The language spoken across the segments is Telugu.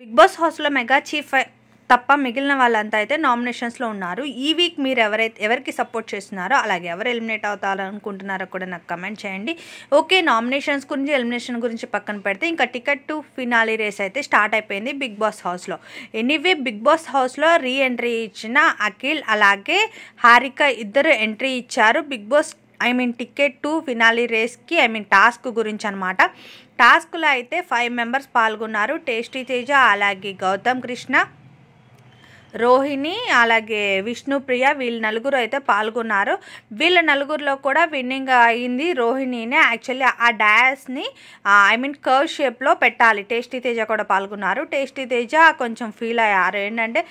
బిగ్ బాస్ హౌస్లో మెగా చీఫ్ తప్ప మిగిలిన వాళ్ళంతా అయితే నామినేషన్స్లో ఉన్నారు. ఈ వీక్ మీరు ఎవరికి సపోర్ట్ చేస్తున్నారో, అలాగే ఎవరు ఎలిమినేట్ అవుతారనుకుంటున్నారో కూడా నాకు కమెంట్ చేయండి. ఓకే, నామినేషన్స్ గురించి ఎలిమినేషన్ గురించి పక్కన పెడితే ఇంకా టికెట్ టు ఫినాలీ రేస్ అయితే స్టార్ట్ అయిపోయింది బిగ్ బాస్ హౌస్లో. ఎనీవే, బిగ్ బాస్ హౌస్లో ఎంట్రీ ఇచ్చిన అఖిల్ అలాగే హారిక ఇద్దరు ఎంట్రీ ఇచ్చారు big boss ticket to finale రేస్కి టాస్క్ గురించి అనమాట. టాస్క్లో అయితే 5 మెంబర్స్ పాల్గొన్నారు. టేస్టీ తేజ, అలాగే గౌతమ్ కృష్ణ, రోహిణి, అలాగే విష్ణుప్రియ, వీళ్ళు నలుగురు అయితే పాల్గొన్నారు. వీళ్ళ నలుగురిలో కూడా విన్నింగ్ అయింది రోహిణినే. యాక్చువల్లీ ఆ డాష్ని కర్వ్ షేప్లో పెట్టాలి. టేస్టీ తేజ కూడా పాల్గొన్నారు. టేస్టీ తేజ కొంచెం ఫీల్ అయ్యారు, ఏంటంటే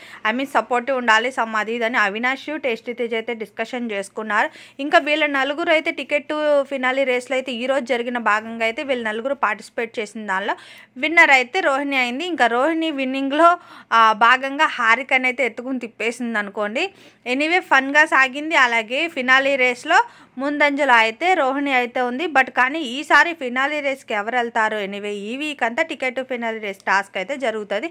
సపోర్టివ్ ఉండాలి అది ఇదని. అవినాష్, టేస్టీ తేజ అయితే డిస్కషన్ చేసుకున్నారు. ఇంకా వీళ్ళ నలుగురు అయితే టికెట్ టు ఫినాలీ రేస్లో అయితే ఈరోజు జరిగిన భాగంగా అయితే వీళ్ళ నలుగురు పార్టిసిపేట్ చేసిన దానిలో విన్నర్ అయితే రోహిణి అయింది. ఇంకా రోహిణి విన్నింగ్లో భాగంగా హారిక అయితే ఎత్తుకుని తిప్పేసింది అనుకోండి. ఎనీవే, ఫన్గా సాగింది. అలాగే ఫినాలీ రేస్లో ముందంజలో అయితే రోహిణి అయితే ఉంది. బట్ కానీ ఈసారి ఫినాలీ రేస్కి ఎవరు వెళ్తారో, ఎనీవే ఈ వీక్ అంతా ticket to finale race task అయితే జరుగుతుంది.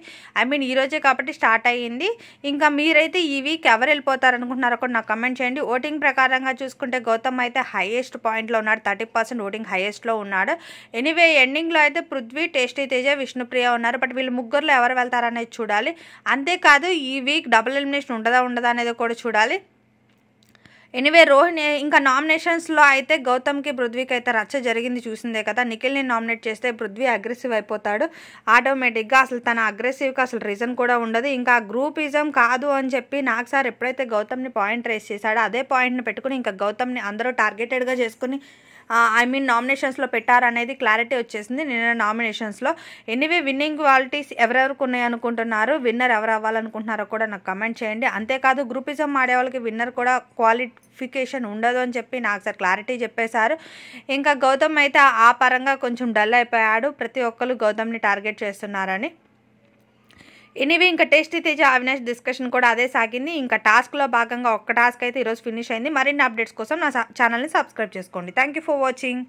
ఈరోజే కాబట్టి స్టార్ట్ అయ్యింది. ఇంకా మీరైతే ఈ వీక్ ఎవరు వెళ్ళిపోతారు అనుకుంటున్నారో కూడా నాకు కమెంట్ చేయండి. ఓటింగ్ ప్రకారంగా చూసుకుంటే గౌతమ్ అయితే హైయెస్ట్ పాయింట్లో ఉన్నాడు, 30% ఓటింగ్ హైయెస్ట్లో ఉన్నాడు. ఎనీవే, ఎండింగ్లో అయితే పృథ్వీ, టేస్టీ తేజ, విష్ణుప్రియ ఉన్నారు. బట్ వీళ్ళు ముగ్గురులో ఎవరు వెళ్తారనేది చూడాలి. అంతేకాదు ఈ వీక్ డబుల్ ఎలిమినేషన్ ఉండదా అనేది కూడా చూడాలి. ఎనీవే, రోహిణి ఇంకా నామినేషన్స్లో అయితే గౌతమ్కి, పృథ్వీకి అయితే రచ్చ జరిగింది, చూసిందే కదా. నిఖిల్ని నామినేట్ చేస్తే పృథ్వీ అగ్రెసివ్ అయిపోతాడు ఆటోమేటిక్గా. అసలు తన అగ్రెసివ్కి అసలు రీజన్ కూడా ఉండదు. ఇంకా గ్రూపిజం కాదు అని చెప్పి నాకు సార్ ఎప్పుడైతే గౌతమ్ని పాయింట్ రేస్ చేశాడో అదే పాయింట్ని పెట్టుకుని ఇంకా గౌతమ్ని అందరూ టార్గెటెడ్గా చేసుకుని నామినేషన్స్లో పెట్టారనేది క్లారిటీ వచ్చేసింది నిన్న నామినేషన్స్లో. ఎనీవే, విన్నింగ్ క్వాలిటీస్ ఎవరెవరికి ఉన్నాయి అనుకుంటున్నారు, విన్నర్ ఎవరు అవ్వాలనుకుంటున్నారో కూడా నాకు కమెంట్ చేయండి. అంతేకాదు గ్రూపిజం ఆడే వాళ్ళకి విన్నర్ కూడా క్వాలిఫికేషన్ ఉండదు అని చెప్పి నాకు సార్ క్లారిటీ చెప్పేశారు. ఇంకా గౌతమ్ అయితే ఆ పరంగా కొంచెం డల్ అయిపోయాడు, ప్రతి ఒక్కరు గౌతమ్ని టార్గెట్ చేస్తున్నారని. ఎనీవే, ఇంకా టేస్టీ తేజ, అవినాష్ డిస్కషన్ కూడా అదే సాగింది. ఇంకా టాస్క్లో భాగంగా ఒక్క టాస్క్ అయితే ఈరోజు ఫినిష్ అయింది. మరిన్ని అప్డేట్స్ కోసం నా ఛానల్ని సబ్స్క్రైబ్ చేసుకోండి. Thank you for watching.